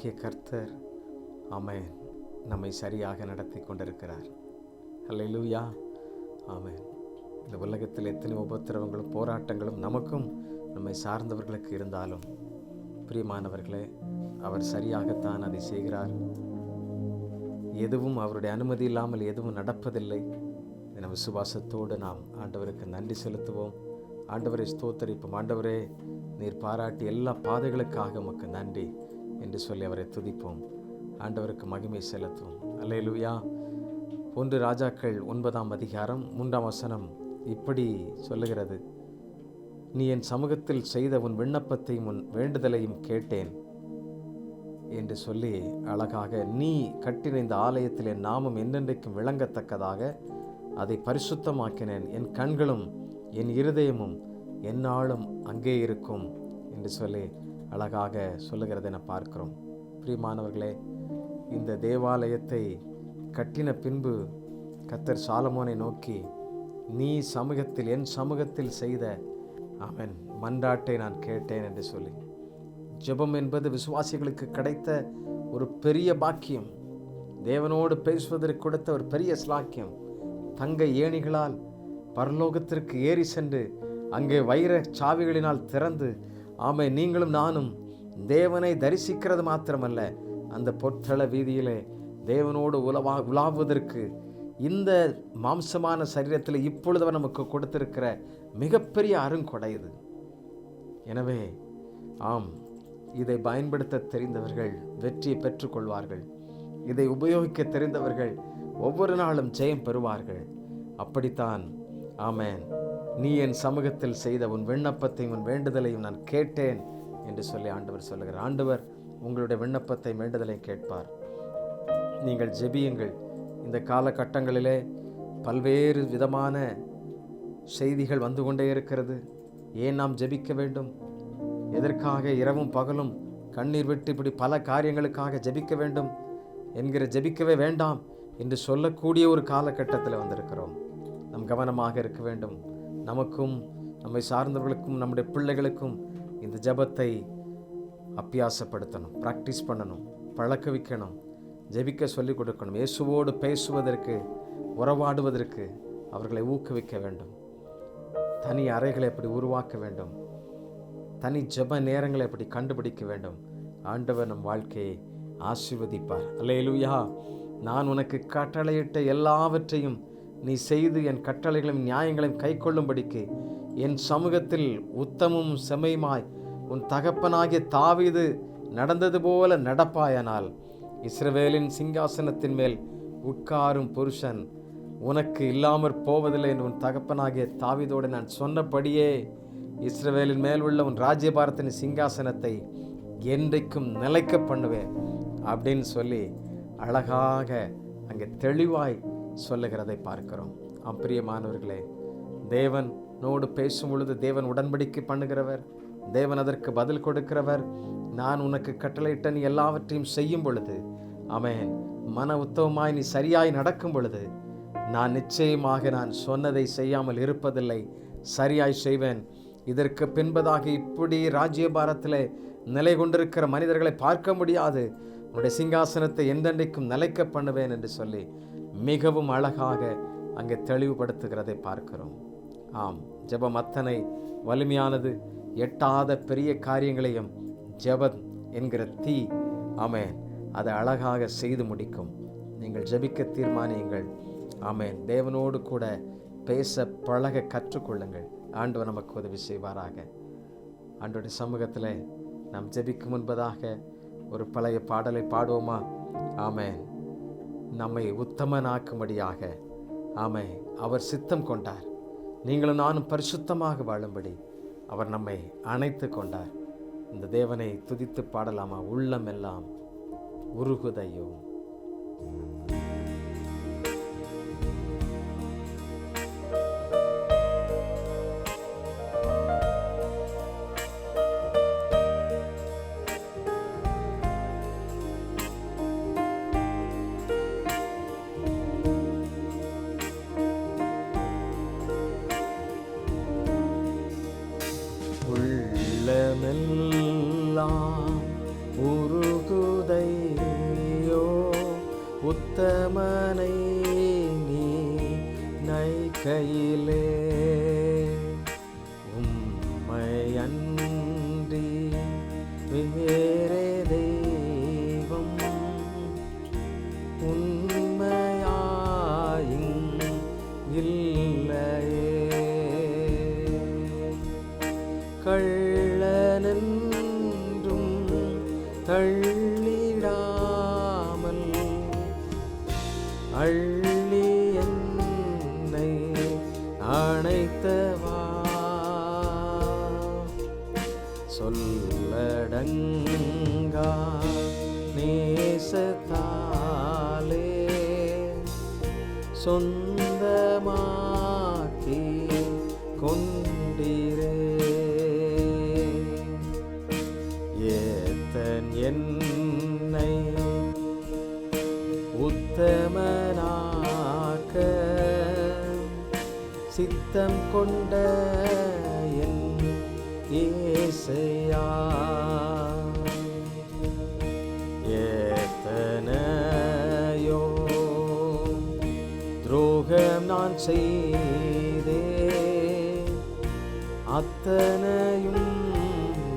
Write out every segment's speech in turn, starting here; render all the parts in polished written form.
தேவனாகிய கர்த்தர் ஆமென் நம்மை சரியாக நடத்தி கொண்டிருக்கிறார். அல்லேலூயா. ஆமென். இந்த உலகத்தில் எத்தனை உபத்திரவங்களும் போராட்டங்களும் நமக்கும் நம்மை சார்ந்தவர்களுக்கு இருந்தாலும் பிரியமானவர்களே, அவர் சரியாகத்தான் அதை செய்கிறார். எதுவும் அவருடைய அனுமதி இல்லாமல் எதுவும் நடப்பதில்லை. நம் விசுவாசத்தோடு நாம் ஆண்டவருக்கு நன்றி செலுத்துவோம். ஆண்டவரை ஸ்தோத்தரிப்போம். ஆண்டவரே, நீர் பாராட்டி எல்லா பாதைகளுக்காக உமக்கு நன்றி என்று சொல்லி அவரை துதிப்போம். ஆண்டவருக்கு மகிமை செலுத்துவோம். அல்லேலூயா. 1 ராஜாக்கள் 9ஆம் அதிகாரம் 3ஆம் வசனம் இப்படி சொல்லுகிறது: நீ என் சமூகத்தில் செய்த உன் விண்ணப்பத்தையும் உன் வேண்டுதலையும் கேட்டேன் என்று சொல்லி அழகாக, நீ கட்டின இந்த ஆலயத்தில் என் நாமம் என்னென்றைக்கும் விளங்கத்தக்கதாக அதை பரிசுத்தமாக்கினேன். என் கண்களும் என் இருதயமும் எந்நாளும் அங்கே இருக்கும் என்று சொல்லி அழகாக சொல்லுகிறதை நான் பார்க்கிறோம். பிரியமானவர்களே, இந்த தேவாலயத்தை கட்டின பின்பு கர்த்தர் சாலமோனை நோக்கி, நீ சமூகத்தில் என் சமூகத்தில் செய்த அவன் மன்றாட்டை நான் கேட்டேன் என்று சொல்லி, ஜெபம் என்பது விசுவாசிகளுக்கு கிடைத்த ஒரு பெரிய பாக்கியம். தேவனோடு பேசுவதற்கு கொடுத்த ஒரு பெரிய ஸ்லாக்கியம். தங்க ஏணிகளால் பரலோகத்திற்கு ஏறி சென்று அங்கே வைர சாவிகளினால் திறந்து, ஆமை, நீங்களும் நானும் தேவனை தரிசிக்கிறது மாத்திரமல்ல, அந்த பொற்தள வீதியிலே தேவனோடு உலாவுவதற்கு இந்த மாம்சமான சரீரத்தில் இப்பொழுது அவர் நமக்கு கொடுத்திருக்கிற மிகப்பெரிய அருங்கொடை இது. எனவே ஆம், இதை பயன்படுத்த தெரிந்தவர்கள் வெற்றியை பெற்றுக்கொள்வார்கள். இதை உபயோகிக்க தெரிந்தவர்கள் ஒவ்வொரு நாளும் ஜெயம் பெறுவார்கள். அப்படித்தான் ஆமென், நீ என் சமூகத்தில் செய்த உன் விண்ணப்பத்தையும் உன் வேண்டுதலையும் நான் கேட்டேன் என்று சொல்லி ஆண்டவர் சொல்லுகிறார். ஆண்டவர் உங்களுடைய விண்ணப்பத்தை வேண்டுதலை கேட்பார். நீங்கள் ஜெபியுங்கள். இந்த காலகட்டங்களிலே பல்வேறு விதமான செய்திகள் வந்து கொண்டே இருக்கிறது. ஏன் நாம் ஜெபிக்க வேண்டும்? எதற்காக இரவும் பகலும் கண்ணீர் விட்டு இப்படி பல காரியங்களுக்காக ஜெபிக்க வேண்டும் என்கிற ஜெபிக்கவே வேண்டாம் என்று சொல்லக்கூடிய ஒரு காலகட்டத்தில் வந்திருக்கிறோம். நம் கவனமாக இருக்க வேண்டும். நமக்கும் நம்மை சார்ந்தவர்களுக்கும் நம்முடைய பிள்ளைகளுக்கும் இந்த ஜெபத்தை அபியாசப்படுத்தணும், ப்ராக்டிஸ் பண்ணணும், பழக்க வைக்கணும், ஜெபிக்க சொல்லிக் கொடுக்கணும். இயேசுவோடு பேசுவதற்கு, உறவாடுவதற்கு அவர்களை ஊக்குவிக்க வேண்டும். தனி அறைகளை எப்படி உருவாக்க வேண்டும், தனி ஜெப நேரங்களை எப்படி கண்டுபிடிக்க வேண்டும். ஆண்டவர் நம் வாழ்க்கையை ஆசீர்வதிப்பார். அல்லேலூயா. நான் உனக்கு கட்டளையிட்ட எல்லாவற்றையும் நீ செய்து என் கட்டளைகளையும் நியாயங்களையும் கை கொள்ளும்படிக்கு என் சமூகத்தில் உத்தமும் செம்மையுமாய் உன் தகப்பனாகிய தாவீது நடந்தது போல நடப்பாயானால் இஸ்ரவேலின் சிங்காசனத்தின் மேல் உட்காரும் புருஷன் உனக்கு இல்லாமற் போவதில்லை என்று உன் தகப்பனாகிய தாவீதோடு நான் சொன்னபடியே இஸ்ரவேலின் மேல் உள்ள உன் ராஜ்யபாரத்தின் சிங்காசனத்தை என்றைக்கும் நிலைக்க பண்ணுவேன் அப்படின்னு சொல்லி அழகாக அங்கே தெளிவாய் சொல்லுகிறதை பார்க்கிறோம். பிரியமானவர்களே, தேவனோடு பேசும் பொழுது தேவன் உடன்படிக்கை பண்ணுகிறவர், தேவன் அதற்கு பதில் கொடுக்கிறவர். நான் உனக்கு கட்டளையிட்ட நீ எல்லாவற்றையும் செய்யும் பொழுது, ஆமென், மன உத்தமமாய் நீ சரியாய் நடக்கும் பொழுது, நான் நிச்சயமாக நான் சொன்னதை செய்யாமல் இருப்பதில்லை, சரியாய் செய்வேன். இதற்கு பின்பதாக இப்படி ராஜ்யபாரத்தில் நிலை கொண்டிருக்கிற மனிதர்களை பார்க்க முடியாது. உன்னுடைய சிங்காசனத்தை எந்தெண்டைக்கும் நிலைக்க பண்ணுவேன் என்று சொல்லி மிகவும் அழகாக அங்கே தெளிவுபடுத்துகிறதை பார்க்கிறோம். ஆம், ஜெபம் அத்தனை வலிமையானது. எட்டாத பெரிய காரியங்களையும் ஜெபம் என்கிற தீ, ஆமென், அதை அழகாக செய்து முடிக்கும். நீங்கள் ஜெபிக்க தீர்மானியுங்கள். ஆமென். தேவனோடு கூட பேச பழக கற்றுக்கொள்ளுங்கள். ஆண்டவர் நமக்கு உதவி செய்வாராக. ஆண்டவருடைய சமூகத்தில் நாம் ஜெபிக்கும் முன்பதாக ஒரு பழைய பாடலை பாடுவோமா? ஆமென். நம்மை உத்தமனாக்கும்படியாக ஆமென் அவர் சித்தம் கொண்டார். நீங்களும் நானும் பரிசுத்தமாக வாழும்படி அவர் நம்மை அணைத்து கொண்டார். இந்த தேவனை துதித்து பாடலாமா? உள்ளமெல்லாம் உருகுதையோ. உள்ளமெல்லாம் உருகுதையோ தையோ உத்தமனை நீ நைகையிலே உம்மை அன்றி வேறே தெய்வம் உண்மையாயிங் இல்லையே. கள்ளனென்றும் தள்ளிடாமல் அள்ளி என்னை அணைத்தவா சொல்லடங்கா நேசத்தாலே சொந்தமாக்கி கொண்டிரே. ஏத்தன் என்னை உத்தமனாக்க சித்தம் கொண்ட என் ஏசையா. ஏத்தனையோ துரோகம் நான் செய்தே அத்தனையும்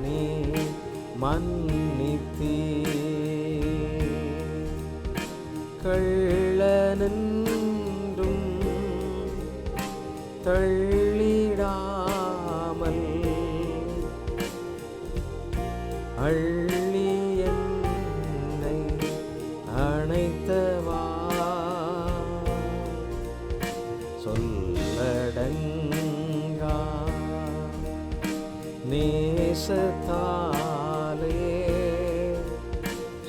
நீ மன்னித்தீ. கள்ளனென்றும் தள்ளிடாமல் அள்ளி என்னை அணைத்தவா சொல்லடங்கா நேசத்தாலே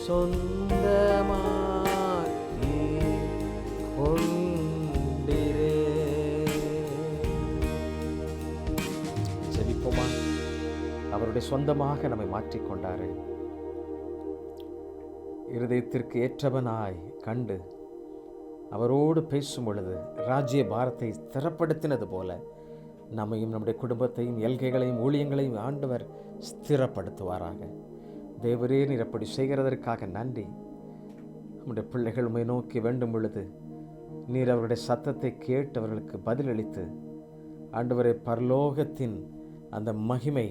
சொந்தமாக்கி கொண்டிரே. ஜெபிப்போமா? அவருடைய சொந்தமாக நம்மை மாற்றிக்கொண்டாரு. இருதயத்திற்கு ஏற்றவனாய் கண்டு அவரோடு பேசும் பொழுது ராஜ்ய பாரத்தை ஸ்திரப்படுத்தினது போல நம்மையும் நம்முடைய குடும்பத்தையும் எல்கைகளையும் ஊழியங்களையும் ஆண்டவர் ஸ்திரப்படுத்துவாராக. தேவரே, நீர் அப்படி செய்கிறதற்காக நன்றி. நம்முடைய பிள்ளைகள் உம்மை நோக்கி வேண்டும் பொழுது நீர் அவருடைய சத்தத்தை கேட்டு அவர்களுக்கு பதிலளித்து ஆண்டவரை பரலோகத்தின் அந்த மகிமை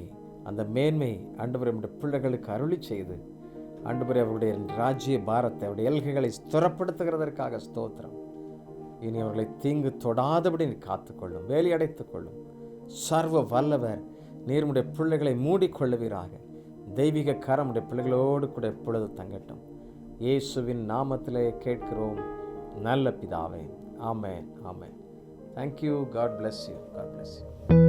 அந்த மேன்மை ஆண்டவரை நம்முடைய பிள்ளைகளுக்கு அருளி செய்து ஆண்டவரை அவருடைய ராஜ்ய பாரத்தை அவருடைய எல்கைகளை ஸ்திரப்படுத்துகிறதற்காக ஸ்தோத்திரம். இனி அவர்களை தீங்கு தொடாதபடி நீ காத்துக்கொள்ளும், வேலையடைத்துக் கொள்ளும். சர்வ வல்லவர் நீர் உடைய பிள்ளைகளை மூடிக்கொள்ளுவீராக. தெய்வீக கரம் உடைய பிள்ளைகளோடு கூட எப்பொழுது தங்கட்டும். இயேசுவின் நாமத்திலே கேட்கிறோம் நல்ல பிதாவே. ஆமென், ஆமென். Thank you. God bless you. God bless you.